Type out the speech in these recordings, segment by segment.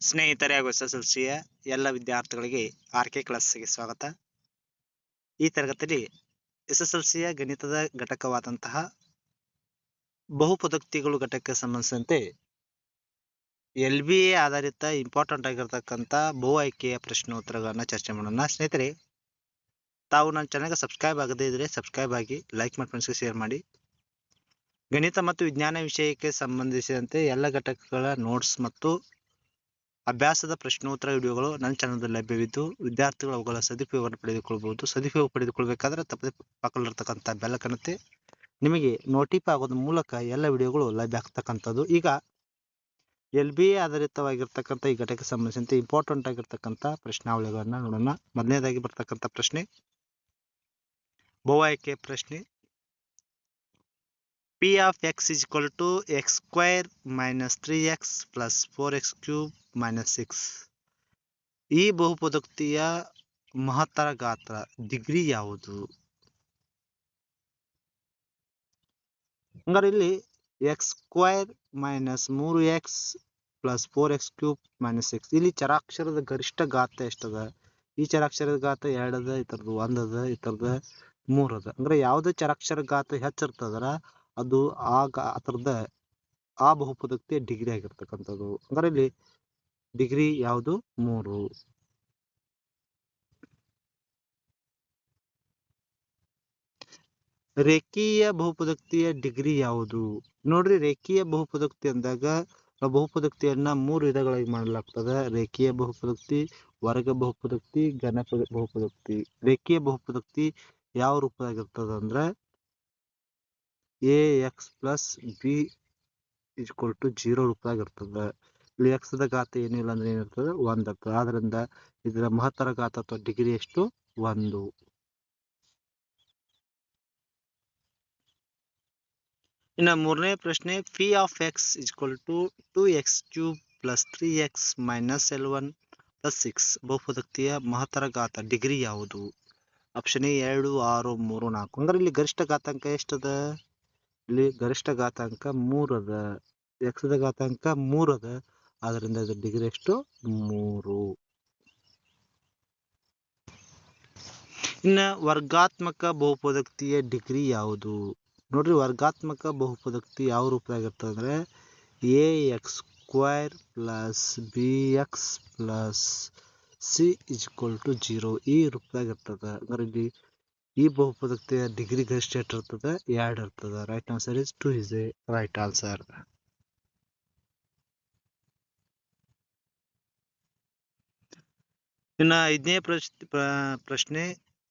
ಸ್ನೇಹಿತರೆ ಹಾಗೂ ಎಸ್ಎಸ್ಎಲ್ಸಿಯ ಎಲ್ಲ ವಿದ್ಯಾರ್ಥಿಗಳಿಗೆ ಆರ್ಕೆ ಕ್ಲಾಸ್ಗೆ ಸ್ವಾಗತ. ಈ ತರಗತಿಯಲ್ಲಿ ಎಸ್ಎಸ್ಎಲ್ಸಿಯ ಗಣಿತದ ಘಟಕವಾದಂತಹ ಬಹುಪದೋಕ್ತಿಗಳು ಘಟಕಕ್ಕೆ ಸಂಬಂಧಿಸಿದಂತೆ LBA ಆಧಾರಿತ ಇಂಪಾರ್ಟೆಂಟ್ ಆಗಿರತಕ್ಕಂಥ ಬಹು ಆಯ್ಕೆಯ ಪ್ರಶ್ನೋತ್ತರಗಳನ್ನು ಚರ್ಚೆ ಮಾಡೋಣ. ಸ್ನೇಹಿತರೆ, ತಾವು ನನ್ನ ಚಾನಲ್ಗೆ ಸಬ್ಸ್ಕ್ರೈಬ್ ಆಗದೇ ಇದ್ರೆ ಸಬ್ಸ್ಕ್ರೈಬ್ ಆಗಿ, ಲೈಕ್ ಮಾಡಿ, ಫ್ರೆಂಡ್ಸ್ಗೆ ಶೇರ್ ಮಾಡಿ. ಗಣಿತ ಮತ್ತು ವಿಜ್ಞಾನ ವಿಷಯಕ್ಕೆ ಸಂಬಂಧಿಸಿದಂತೆ ಎಲ್ಲ ಘಟಕಗಳ ನೋಟ್ಸ್ ಮತ್ತು ಅಭ್ಯಾಸದ ಪ್ರಶ್ನೋತ್ತರ ವಿಡಿಯೋಗಳು ನನ್ನ ಚಾನಲ್ನಲ್ಲಿ ಲಭ್ಯವಿದ್ದು ವಿದ್ಯಾರ್ಥಿಗಳು ಅವುಗಳ ಸದುಪಯೋಗವನ್ನು ಪಡೆದುಕೊಳ್ಳಬಹುದು. ಸದುಪಯೋಗ ಪಡೆದುಕೊಳ್ಳಬೇಕಾದ್ರೆ ತಪ್ಪದೆ ಪಕ್ಕದಲ್ಲಿರ್ತಕ್ಕಂಥ ಬೆಲ್ ಕಾಣುತ್ತೆ, ನಿಮಗೆ ನೋಟಿಫೈ ಆಗೋದ್ರ ಮೂಲಕ ಎಲ್ಲ ವಿಡಿಯೋಗಳು ಲಭ್ಯ ಆಗ್ತಕ್ಕಂಥದ್ದು. ಈಗ LBA ಆಧಾರಿತವಾಗಿರ್ತಕ್ಕಂಥ ಈ ಘಟಕಕ್ಕೆ ಸಂಬಂಧಿಸಿದಂತೆ ಇಂಪಾರ್ಟೆಂಟ್ ಆಗಿರ್ತಕ್ಕಂಥ ಪ್ರಶ್ನಾವಳಿಗಳನ್ನ ನೋಡೋಣ. ಮೊದಲನೇದಾಗಿ ಬರ್ತಕ್ಕಂಥ ಪ್ರಶ್ನೆ ಬಹು ಆಯ್ಕೆ ಪ್ರಶ್ನೆ. P of x is equal to x square minus 3x plus 4x cube minus 6. ಈ ಬಹುಪದೋಕ್ತಿಯ ಮಹತ್ತರ ಗಾತ್ರ ಡಿಗ್ರಿ ಯಾವುದು? ಹಂಗಾರೆ ಇಲ್ಲಿ X square minus 3x plus 4x cube minus 6 ಇಲ್ಲಿ ಚರಾಕ್ಷರದ ಗರಿಷ್ಠ ಗಾತ್ರ ಎಷ್ಟದ? ಈ ಚರಾಕ್ಷರದ ಗಾತ್ರ 2 ಅದ, ಇತರದ್ದು 1 ಅದ, ಇತರದ 3 ಅದ. ಅಂದ್ರೆ ಯಾವ್ದು ಚರಾಕ್ಷರ ಗಾತ್ರ ಹೆಚ್ಚಿರ್ತದರ ಅದು ಅದರದ ಆ ಬಹುಪದೋಕ್ತಿಯ ಡಿಗ್ರಿ ಆಗಿರ್ತಕ್ಕಂಥದ್ದು. ಅಂದ್ರೆ ಇಲ್ಲಿ ಡಿಗ್ರಿ ಯಾವುದು? 3. ರೇಖೀಯ ಬಹುಪದೋಕ್ತಿಯ ಡಿಗ್ರಿ ಯಾವುದು? ನೋಡ್ರಿ, ರೇಖೀಯ ಬಹುಪದೋಕ್ತಿ ಅಂದಾಗ ಬಹುಪದೋಕ್ತಿಯನ್ನ 3 ವಿಧಗಳಾಗಿ ಮಾಡಲಾಗ್ತದೆ. ರೇಖೀಯ ಬಹುಪದೋಕ್ತಿ, ವರ್ಗ ಬಹುಪದೋಕ್ತಿ, ಘನ ಬಹುಪದೋಕ್ತಿ. ರೇಖೀಯ ಬಹುಪದೋಕ್ತಿ ಯಾವ ರೂಪದಾಗಿರ್ತದ ಅಂದ್ರೆ ax plus b equal to 0 ರೂಪದಾಗಿರ್ತದೆ. ಇಲ್ಲಿ x ದ ಘಾತ ಏನಿಲ್ಲ ಅಂದ್ರೆ ಏನಿರ್ತದೆ? 1 ಇರ್ತದೆ. ಆದ್ರಿಂದ ಇದರ ಮಹತ್ತರ ಘಾತ ಅಥವಾ ಡಿಗ್ರಿ ಎಷ್ಟು? 1. ಇನ್ನು ಮೂರನೇ ಪ್ರಶ್ನೆ, P of x equal to 2x cube plus 3x minus L1 plus 6 ಬಹುಪದೋಕ್ತಿಯ ಮಹತ್ತರ ಘಾತ ಡಿಗ್ರಿ ಯಾವುದು? Option A 2, 6, 3, 4. ಅಂದ್ರೆ ಇಲ್ಲಿ ಗರಿಷ್ಠ ಘಾತಾಂಕ ಎಷ್ಟದ? ಇಲ್ಲಿ ಗರಿಷ್ಠ ಘಾತಾಂಕ 3 ಅದ. ಎಕ್ಸ್ ದ ಘಾತಾಂಕ 3 ಅದ. ಆದ್ರಿಂದ ಇದು ಡಿಗ್ರಿ ಎಷ್ಟು? 3. ಇನ್ನ ವರ್ಗಾತ್ಮಕ ಬಹುಪದೋಕ್ತಿಯ ಡಿಗ್ರಿ ಯಾವುದು? ನೋಡ್ರಿ, ವರ್ಗಾತ್ಮಕ ಬಹುಪದೋಕ್ತಿ ಯಾವ ರೂಪದಾಗಿರ್ತದೆ ಅಂದ್ರೆ ax square plus bx plus c equal to 0 ಈ ರೂಪದಾಗಿರ್ತದೆ. ಅಂದ್ರೆ ಇಲ್ಲಿ ಈ ಬಹುಪದೋಕ್ತಿಯ ಡಿಗ್ರಿ ಗರಿಷ್ಠ ಇರ್ತದೆ? 2 ಇರ್ತದೆ. Right answer is 2 is a right answer. ಇನ್ನು 5ನೇ ಪ್ರಶ್ನೆ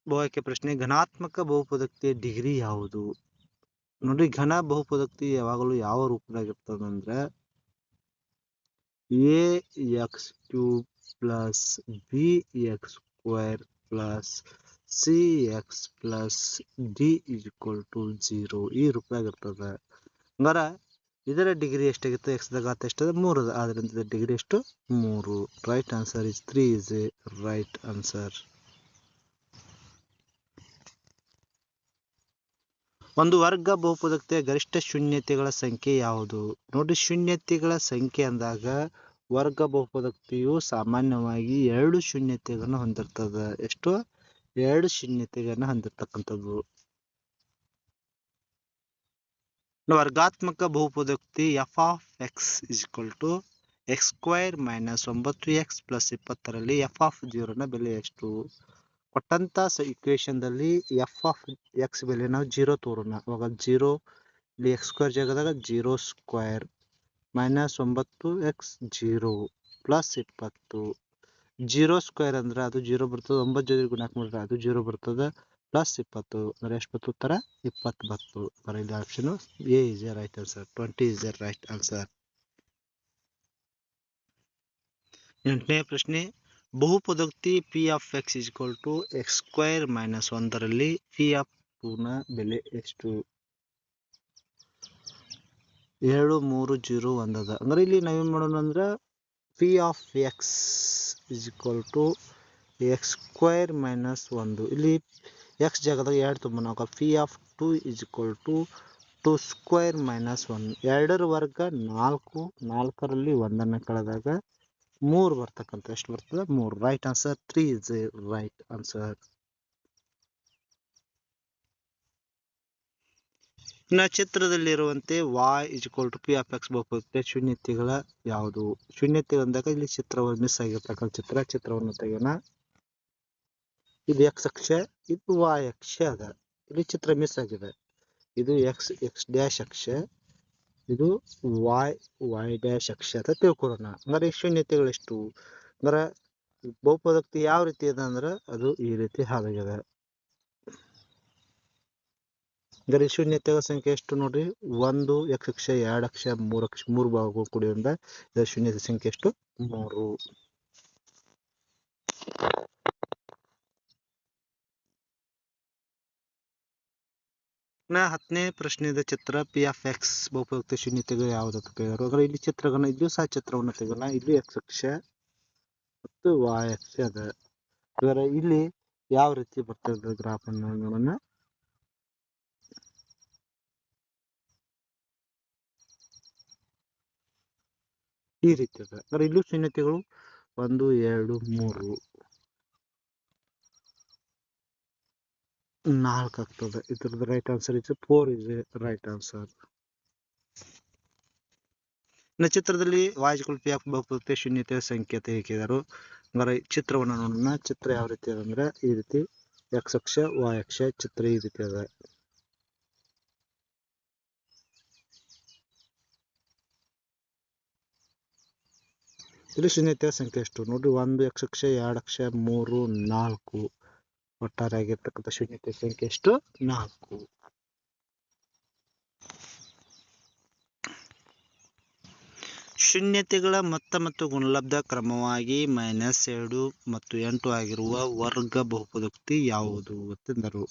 ಬಹು ಆಯ್ಕೆ ಪ್ರಶ್ನೆ, ಘನಾತ್ಮಕ ಬಹುಪದೋಕ್ತಿಯ ಡಿಗ್ರಿ ಯಾವುದು? ನೋಡ್ರಿ, ಘನ ಬಹುಪದೋಕ್ತಿ ಯಾವಾಗಲೂ ಯಾವ ರೂಪದಾಗಿರ್ತದಂದ್ರೆ ax cube plus bx square plus cx plus d equal to 0 ಈ ರೂಪದಾಗಿರ್ತದೆ. ಹಂಗಾರ ಇದರ ಡಿಗ್ರಿ ಎಷ್ಟಾಗಿರ್ತದೆ? ಎಕ್ಸ್ ದ ಘಾತ ಎಷ್ಟದ? 3 ಅದ. ಆದ್ರಿಂದ ಡಿಗ್ರಿ ಎಷ್ಟು? 3. Right answer is 3 is a right answer. ಒಂದು ವರ್ಗ ಬಹುಪದೋಕ್ತಿಯ ಗರಿಷ್ಠ ಶೂನ್ಯತೆಗಳ ಸಂಖ್ಯೆ ಯಾವುದು? ನೋಡಿ, ಶೂನ್ಯತೆಗಳ ಸಂಖ್ಯೆ ಅಂದಾಗ ವರ್ಗ ಬಹುಪದೋಕ್ತಿಯು ಸಾಮಾನ್ಯವಾಗಿ 2 ಶೂನ್ಯತೆಗಳನ್ನು ಹೊಂದಿರ್ತದೆ. ಎಷ್ಟು? 2 ಶೂನ್ಯತೆಗಳನ್ನು ಹೊಂದಿರತಕ್ಕಂಥದ್ದು. ವರ್ಗಾತ್ಮಕ ಬಹುಪದೋಕ್ತಿ f of x equal to x square minus 9x plus 20ರಲ್ಲಿ f of 0 ನ ಬೆಲೆ ಎಷ್ಟು? ಕೊಟ್ಟಂತ ಇಕ್ವೇಶನ್ದಲ್ಲಿ f of x ಬೆಲೆ ನಾವು 0 ತೋರೋಣ. ಅವಾಗ 0 ಇಲ್ಲಿ x ಸ್ಕ್ವೇರ್ ಜಾಗದಾಗ 0 square minus 9x 0 plus 20. 0 square ಅಂದ್ರೆ ಅದು 0 ಬರ್ತದೆ. 9 ಜೊತೆ ಗುಣಾಕ ಮಾಡಿದ್ರೆ ಅದು 0 ಬರ್ತದೆ. ಪ್ಲಸ್ 20 ಅಂದ್ರೆ ಎಷ್ಟು ಬರ್ತದೆ? ಉತ್ತರ 20 ಬರ್ತದೆ. ಅಂದ್ರೆ ಇಲ್ಲಿ option A is a right answer. 20 is a right answer. 8ನೇ ಪ್ರಶ್ನೆ, ಬಹುಪದೋಕ್ತಿ P of x equal to x square minus 1ರಲ್ಲಿ P of 2 ನ ಬೆಲೆ ಎಷ್ಟು? 7, 3, 0, 1 ಅದ. ಅಂದ್ರೆ ಇಲ್ಲಿ ನಾವೇನ್ ಮಾಡೋಣ ಅಂದ್ರೆ P of x equal to x square minus 1. ಇಲ್ಲಿ x ಜಾಗದಾಗ 2 ತುಂಬ ನಾವು P of 2 equal to 2 square minus 1. 2ರ ವರ್ಗ 4, 4ರಲ್ಲಿ 1 ಕಳೆದಾಗ 3 ಬರ್ತಕ್ಕಂಥ ಎಷ್ಟು ಬರ್ತದೆ 3. Right answer 3 is right answer. ಇನ್ನು ಚಿತ್ರದಲ್ಲಿರುವಂತೆ y = p(x) ಬಹುಪದೋಕ್ತಿಯ ಶೂನ್ಯತೆಗಳ ಯಾವುದು? ಶೂನ್ಯತೆ ಅಂದಾಗ ಇಲ್ಲಿ ಚಿತ್ರವನ್ನು ಮಿಸ್ ಆಗಿರ್ತಕ್ಕಂಥ ಚಿತ್ರವನ್ನು ತೆಗೆಯೋಣ. ಇದು x ಅಕ್ಷ, ಇದು y ಅಕ್ಷ ಅದ. ಇಲ್ಲಿ ಚಿತ್ರ ಮಿಸ್ ಆಗಿದೆ. ಇದು x ಡ್ಯಾಶ್ ಅಕ್ಷ, ಇದು y ಡ್ಯಾಶ್ ಅಕ್ಷ ಅಂತ ತಿಳ್ಕೊಳ್ಳೋಣ. ಅಂದ್ರೆ ಶೂನ್ಯತೆಗಳು ಎಷ್ಟು? ಅಂದ್ರೆ ಬಹುಪದೋಕ್ತಿ ಯಾವ ರೀತಿ ಇದೆ ಅಂದ್ರೆ ಅದು ಈ ರೀತಿ ಹಾದಾಗಿದೆ. ಅಂದರೆ ಶೂನ್ಯತೆಗಳ ಸಂಖ್ಯೆ ಎಷ್ಟು ನೋಡ್ರಿ, 1 x ಅಕ್ಷ, 2 ಅಕ್ಷ, 3 ಅಕ್ಷ, 3 ಭಾಗಗಳು ಕೂಡಿಯಿಂದ ಇದರ ಶೂನ್ಯತೆ ಸಂಖ್ಯೆ ಎಷ್ಟು? 3. ಇನ್ನು 10ನೇ ಪ್ರಶ್ನೆಯ ಚಿತ್ರ p(x) ಬಹುಪದೋಕ್ತಿಯ ಶೂನ್ಯತೆಗಳು ಯಾವುದು ಅಂತ ಕೇಳಿದ್ರು. ಅಂದ್ರೆ ಇಲ್ಲಿ ಚಿತ್ರಗಳನ್ನ ಇಲ್ಲಿಯೂ ಸಹ ಚಿತ್ರವನ್ನು ತೆಗೋಣ. ಇಲ್ಲಿ x ಅಕ್ಷ ಮತ್ತು y ಅಕ್ಷ ಅದ. ಇದರ ಇಲ್ಲಿ ಯಾವ ರೀತಿ ಬರ್ತದೆ ಗ್ರಾಫ್ ಅನ್ನು ನೋಡೋಣ. ಈ ರೀತಿ ಅದ. ಅಂದ್ರೆ ಇಲ್ಲೂ ಶೂನ್ಯತೆಗಳು 1 2 3 4 ಆಗ್ತದೆ. ಇದ್ರದ್ದು right answer is 4 is right answer. ಇನ್ನು ಚಿತ್ರದಲ್ಲಿ y = p(f) ಬಹುಪದೋಕ್ತಿಯ ಶೂನ್ಯತೆಯ ಸಂಖ್ಯೆ ತೆಗೆದರು. ಅಂದ್ರೆ ಚಿತ್ರವನ್ನು ನೋಡೋಣ. ಚಿತ್ರ ಯಾವ ರೀತಿ ಅದ ಅಂದ್ರೆ ಈ ರೀತಿ x ಅಕ್ಷ, y ಅಕ್ಷ, ಚಿತ್ರ ಈ ರೀತಿ ಅದ. ಇಲ್ಲಿ ಶೂನ್ಯತೆಯ ಸಂಖ್ಯೆ ಎಷ್ಟು ನೋಡ್ರಿ, 1 x ಅಕ್ಷ, 2 ಅಕ್ಷ, 3 4. ಒಟ್ಟಾರೆ ಆಗಿರ್ತಕ್ಕಂಥ ಶೂನ್ಯತೆಯ ಸಂಖ್ಯೆ ಎಷ್ಟು? 4. ಶೂನ್ಯತೆಗಳ ಮೊತ್ತ ಮತ್ತು ಗುಣಲಬ್ಧ ಕ್ರಮವಾಗಿ -2 ಮತ್ತು 8 ಆಗಿರುವ ವರ್ಗ ಬಹುಪದೋಕ್ತಿ ಯಾವುದು ಎಂದರು.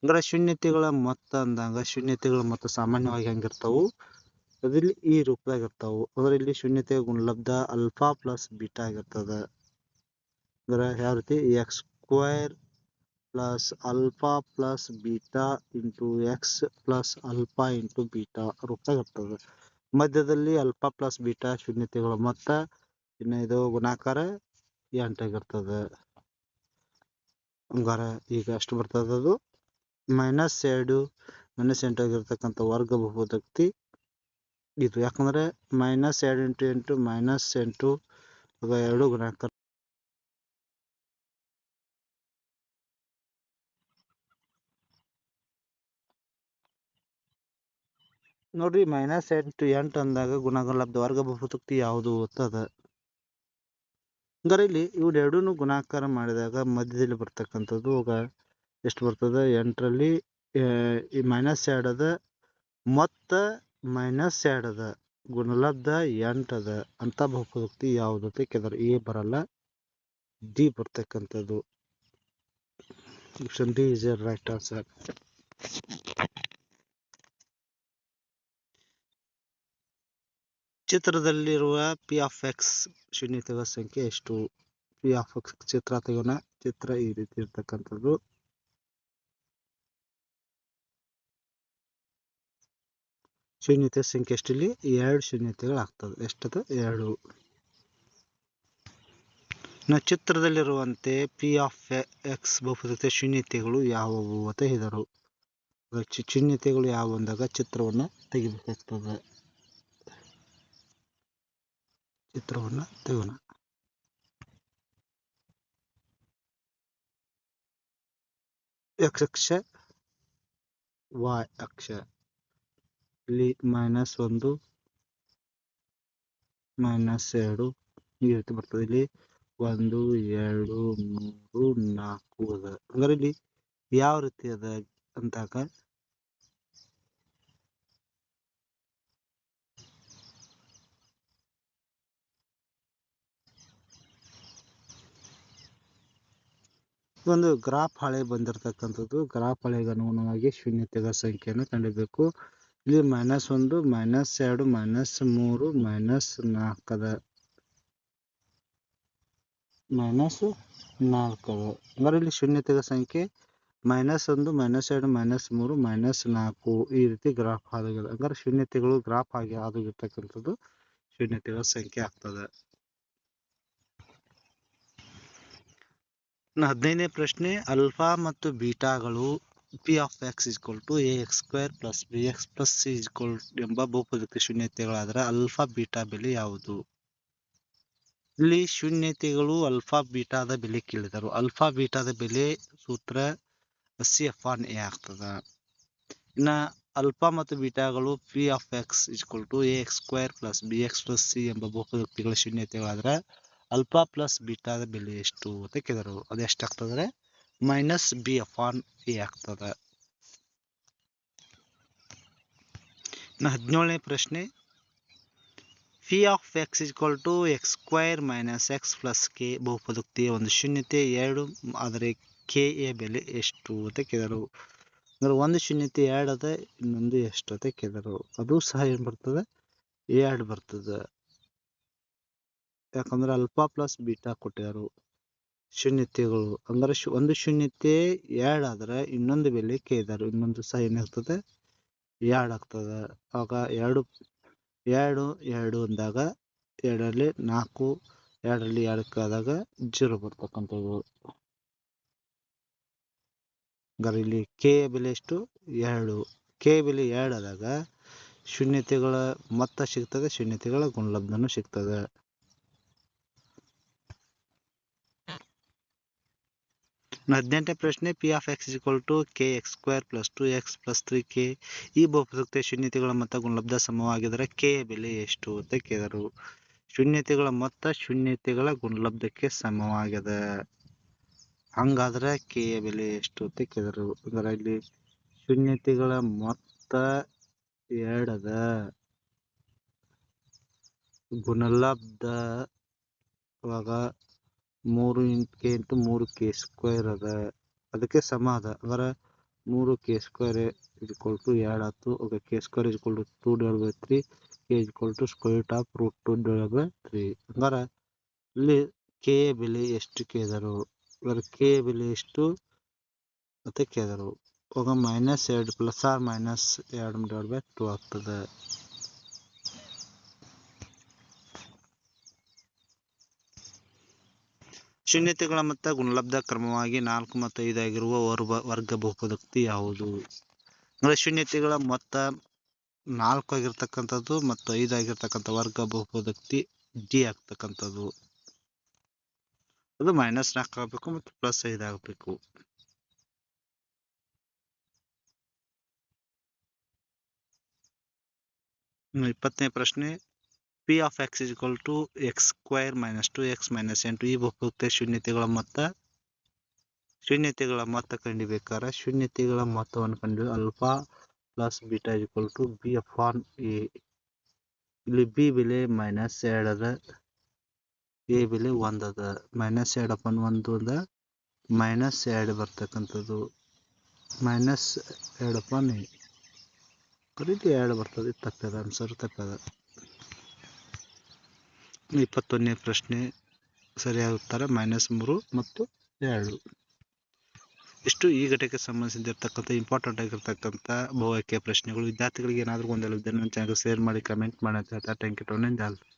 ಅಂದ್ರೆ ಶೂನ್ಯತೆಗಳ ಮೊತ್ತ ಅಂದಾಗ ಶೂನ್ಯತೆಗಳ ಮೊತ್ತ ಸಾಮಾನ್ಯವಾಗಿ ಹೆಂಗಿರ್ತಾವು, ಅದಿಲ್ಲಿ ಈ ರೂಪದಾಗ ಇರ್ತಾವು. ಅಂದ್ರೆ ಇಲ್ಲಿ ಶೂನ್ಯತೆಯ ಗುಣಲಬ್ಧ ಆಲ್ಫಾ ಪ್ಲಸ್ ಬೀಟಾ ಆಗಿರ್ತದ. ಅಂದ್ರೆ ಯಾವ ರೀತಿ x² plus alpha plus beta into x plus alpha into beta ರೂಪದಾಗ ಇರ್ತದೆ. ಮಧ್ಯದಲ್ಲಿ ಆಲ್ಫಾ ಪ್ಲಸ್ ಬೀಟಾ ಶೂನ್ಯತೆಗಳ ಮೊತ್ತ, ಇನ್ನು ಇದು ಗುಣಾಕಾರ 8 ಆಗಿರ್ತದೆ. ಹಂಗಾರೆ ಈಗ ಎಷ್ಟು ಬರ್ತದೆ, ಅದು -2 -8 ಆಗಿರ್ತಕ್ಕಂಥ ವರ್ಗ ಬಹುಪದೋಕ್ತಿ ಇದು. ಯಾಕಂದ್ರೆ -2 × 8 -8 2 ಗುಣಾಕಾರ ನೋಡ್ರಿ. -8 8 ಅಂದಾಗ ಗುಣಲಬ್ಧ ವರ್ಗ ಬಹುಪದೋಕ್ತಿ ಯಾವುದು ಅಂತದ. ಅಂದರೆ ಇಲ್ಲಿ ಇವೆರಡೂ ಗುಣಾಕಾರ ಮಾಡಿದಾಗ ಮಧ್ಯದಲ್ಲಿ ಬರ್ತಕ್ಕಂಥದ್ದು ಎಷ್ಟು ಬರ್ತದೆ, 8ರಲ್ಲಿ ಈ -2 ಅದ, ಮೊತ್ತ -2 ಅದ, ಗುಣಲಬ್ಧ 8 ಅದ ಅಂತ ಬಹುಪದೋಕ್ತಿ ಯಾವುದು ಅಂತ ಕೇಳಿದ್ರೆ ಎ ಬರಲ್ಲ, ಡಿ ಬರ್ತಕ್ಕಂಥದ್ದು. Option D is right answer. ಚಿತ್ರದಲ್ಲಿರುವ p(x) ಶೂನ್ಯತೆಗಳ ಸಂಖ್ಯೆ ಎಷ್ಟು? p(x) ಚಿತ್ರ ತೆಗೋಣ. ಚಿತ್ರ ಈ ರೀತಿ ಇರ್ತಕ್ಕಂಥದ್ದು. ಶೂನ್ಯತೆ ಸಂಖ್ಯೆ ಎಷ್ಟು? ಇಲ್ಲಿ 2 ಶೂನ್ಯತೆಗಳು ಆಗ್ತದೆ. ಎಷ್ಟದ? 2. ಚಿತ್ರದಲ್ಲಿರುವಂತೆ p(x) ಬಹುಪದೋಕ್ತಿಯ ಶೂನ್ಯತೆಗಳು ಯಾವುವು ಅಂತ ಹೇಳಿದರು. ಶೂನ್ಯತೆಗಳು ಯಾವುವು ಅಂದಾಗ ಚಿತ್ರವನ್ನು ತೆಗಿಬೇಕಾಗ್ತದೆ. ಚಿತ್ರವನ್ನು ತೆಗೋಣ. x ಅಕ್ಷ, y ಅಕ್ಷ. ಇಲ್ಲಿ -1 -2 ಈ ರೀತಿ ಬರ್ತದೆ. ಇಲ್ಲಿ 1 2 3 4 ಅದ. ಅಂದ್ರೆ ಇಲ್ಲಿ ಯಾವ ರೀತಿ ಅದ ಅಂದಾಗ ಒಂದು ಗ್ರಾಫ್ ಹಳೆ ಬಂದಿರತಕ್ಕಂಥದ್ದು. ಗ್ರಾಫ್ ಹಳೆಗೆ ಅನುಗುಣವಾಗಿ ಶೂನ್ಯತೆಗಳ ಸಂಖ್ಯೆಯನ್ನು ಕಂಡಿಬೇಕು. ಇಲ್ಲಿ -1 -2 -3 -4 ಅದ. -4 ಅದ. ಅಂದ್ರೆ ಇಲ್ಲಿ ಶೂನ್ಯತೆಗಳ ಸಂಖ್ಯೆ -1 -2 -3 -4 ಈ ರೀತಿ ಗ್ರಾಫ್ ಹಾದಾಗಿದೆ. ಅಂದ್ರೆ ಶೂನ್ಯತೆಗಳು ಗ್ರಾಫ್ ಆಗಿ ಹಾದುಗಿರ್ತಕ್ಕಂಥದ್ದು ಶೂನ್ಯತೆಗಳ ಸಂಖ್ಯೆ ಆಗ್ತದೆ. 15ನೇ ಪ್ರಶ್ನೆ ಅಲ್ಫಾ ಮತ್ತು ಬೀಟಾಗಳು P of X equal to A X square plus B X plus C equal ಎಂಬ ಬಹುಪದಕ್ಕೆ ಶೂನ್ಯತೆಗಳಾದರೆ ಅಲ್ಫಾ ಬೀಟಾ ಬೆಲೆ ಯಾವುದು? ಇಲ್ಲಿ ಶೂನ್ಯತೆಗಳು ಅಲ್ಫಾ ಬೀಟಾದ ಬೆಲೆ ಕೇಳಿದರು. ಅಲ್ಫಾ ಬೀಟಾದ ಬೆಲೆ ಸೂತ್ರ CF(a) ಆಗ್ತದ. ಇನ್ನು ಅಲ್ಫಾ ಮತ್ತು ಬೀಟಾಗಳು P of X equal to A X square plus B X plus C ಎಂಬ ಬಹುಪದೋಕ್ತಿಗಳ ಶೂನ್ಯತೆಗಳಾದ್ರೆ ಅಲ್ಫಾ ಪ್ಲಸ್ ಬೀಟಾದ ಬೆಲೆ ಎಷ್ಟು ಅಂತ ಕೇಳಿದರು. ಅದು ಎಷ್ಟಾಗ್ತದೆ? -B(a) ಆಗ್ತದೆ. ಇನ್ನು 17ನೇ ಪ್ರಶ್ನೆ P of X equal to X square minus X plus K ಬಹುಪದೋಕ್ತಿಯ ಒಂದು ಶೂನ್ಯತೆ 2 ಆದರೆ ಕೆ ಯ ಬೆಲೆ ಎಷ್ಟು ಅಂತ ಕೇಳಿದರು. ಅಂದ್ರೆ ಒಂದು ಶೂನ್ಯತೆ 2 ಅದ, ಇನ್ನೊಂದು ಎಷ್ಟು ಅಂತ ಕೇಳಿದರು. ಅದು ಸಹ ಏನು ಬರ್ತದೆ? 2 ಬರ್ತದೆ. ಯಾಕಂದ್ರೆ ಅಲ್ಫಾ ಪ್ಲಸ್ ಬೀಟಾ ಕೊಟ್ಟಿದ್ದಾರೆ ಶೂನ್ಯತೆಗಳು. ಅಂದ್ರೆ ಒಂದು ಶೂನ್ಯತೆ 2 ಆದ್ರೆ ಇನ್ನೊಂದು ಬೆಲೆ ಕೇಳಿದ್ದಾರೆ. ಇನ್ನೊಂದು ಸಹ ಏನಾಗ್ತದೆ? 2 ಆಗ್ತದೆ. ಆಗ 2 ಅಂದಾಗ 2ರಲ್ಲಿ 4, 2ರಲ್ಲಿ 2 ಆದಾಗ 0 ಬರ್ತಕ್ಕಂಥದ್ದು. ಹಾಗಾದ್ರೆ ಇಲ್ಲಿ ಕೆ ಬೆಲೆ ಎಷ್ಟು? 2. ಕೆ ಬೆಲೆ 2 ಆದಾಗ ಶೂನ್ಯತೆಗಳ ಮೊತ್ತ ಸಿಗ್ತದೆ, ಶೂನ್ಯತೆಗಳ ಗುಣಲಬ್ಧನೂ ಸಿಗ್ತದೆ. ಇನ್ನು 18ನೇ ಪ್ರಶ್ನೆ P of X equal to K x square plus 2x plus 3k ಈ ಬಹುಪದೋಕ್ತಿಯ ಶೂನ್ಯತೆಗಳ ಮೊತ್ತ ಗುಣಲಬ್ಧ ಸಮವಾಗಿದ್ದರೆ ಕೆ ಬೆಲೆ ಎಷ್ಟು ಅಂತ ಕೇಳಿದರು. ಶೂನ್ಯತೆಗಳ ಮೊತ್ತ ಶೂನ್ಯತೆಗಳ ಗುಣಲಬ್ಧಕ್ಕೆ ಸಮವಾಗಿದೆ. ಹಂಗಾದ್ರೆ ಕೆ ಯ ಬೆಲೆ ಎಷ್ಟು ಅಂತ ಕೇಳಿದರು. ಅಂದ್ರೆ ಇಲ್ಲಿ ಶೂನ್ಯತೆಗಳ ಮೊತ್ತ 2 ಅದ, ಗುಣಲಬ್ಧ ಇವಾಗ 3k ಇಂಟು 3k ಸ್ಕ್ವೇರ್ ಅದ, ಅದಕ್ಕೆ ಸಮ ಅದ. ಅಂದ್ರೆ 3k ಸ್ಕ್ವೇರ್ ಇಸ್ಕೊಲ್ ಟು 2 ಆಯ್ತು. k square equal to 2/3, k equal to square root of √2/3. ಹಂಗಾರೆ ಇಲ್ಲಿ ಕೆ ಯ ಬೆಲೆ ಎಷ್ಟು ಕೇಳಿದರು? ಇವಾಗ ಕೆ ಯ ಬೆಲೆ ಎಷ್ಟು ಅಂತ ಕೇಳಿದರು. ಇವಾಗ -2 ಪ್ಲಸ್ ಆರ್ ಮೈನಸ್ 2/2 ಆಗ್ತದೆ. ಶೂನ್ಯತೆಗಳ ಮೊತ್ತ ಗುಣಲಬ್ಧ ಕ್ರಮವಾಗಿ 4 ಮತ್ತು 5 ಆಗಿರುವ ವರ್ಗ ಬಹುಪದೋಕ್ತಿ ಯಾವುದು? ಅಂದರೆ ಶೂನ್ಯತೆಗಳ ಮೊತ್ತ 4 ಆಗಿರ್ತಕ್ಕಂಥದ್ದು ಮತ್ತು 5 ಆಗಿರ್ತಕ್ಕಂಥ ವರ್ಗ ಬಹುಪದೋಕ್ತಿ ಡಿ ಆಗ್ತಕ್ಕಂಥದ್ದು. ಅದು -4 ಆಗಬೇಕು ಮತ್ತು +5 ಆಗಬೇಕು. 20ನೇ ಪ್ರಶ್ನೆ P of X equal to X square minus 2x minus 8 ಈ ಬಹುಪದೋಕ್ತಿಯ ಶೂನ್ಯತೆಗಳ ಮೊತ್ತ ಕಂಡಿಬೇಕಾದ್ರೆ ಶೂನ್ಯತೆಗಳ ಮೊತ್ತವನ್ನು ಕಂಡು alpha plus beta equal to B(a). ಇಲ್ಲಿ ಬಿ ಬೆಲೆ -2 ಅದ, ಎ ಬೆಲೆ 1 ಅದ. -2/1 ಅದ, -2 ಬರ್ತಕ್ಕಂಥದ್ದು. -2/a ಕರೀತಿ 2 ಬರ್ತದೆ. ತಪ್ಪದ, ಆನ್ಸರ್ ತಪ್ಪದ. 21ನೇ ಪ್ರಶ್ನೆ ಸರಿಯಾದ ಉತ್ತರ -3 ಮತ್ತು 2. ಇಷ್ಟು ಈ ಘಟಕಕ್ಕೆ ಸಂಬಂಧಿಸಿರ್ತಕ್ಕಂಥ ಇಂಪಾರ್ಟೆಂಟ್ ಆಗಿರ್ತಕ್ಕಂಥ ಬಹು ಆಯ್ಕೆಯ ಪ್ರಶ್ನೆಗಳು. ವಿದ್ಯಾರ್ಥಿಗಳಿಗೆ ಏನಾದರೂ ಗೊಂದಲ ಇದ್ದರೆ ನನ್ನ ಚಾನಲ್ ಶೇರ್ ಮಾಡಿ, ಕಮೆಂಟ್ ಮಾಡಿ ಅಂತ ಹೇಳ್ತಾ ಥ್ಯಾಂಕ್ ಯು.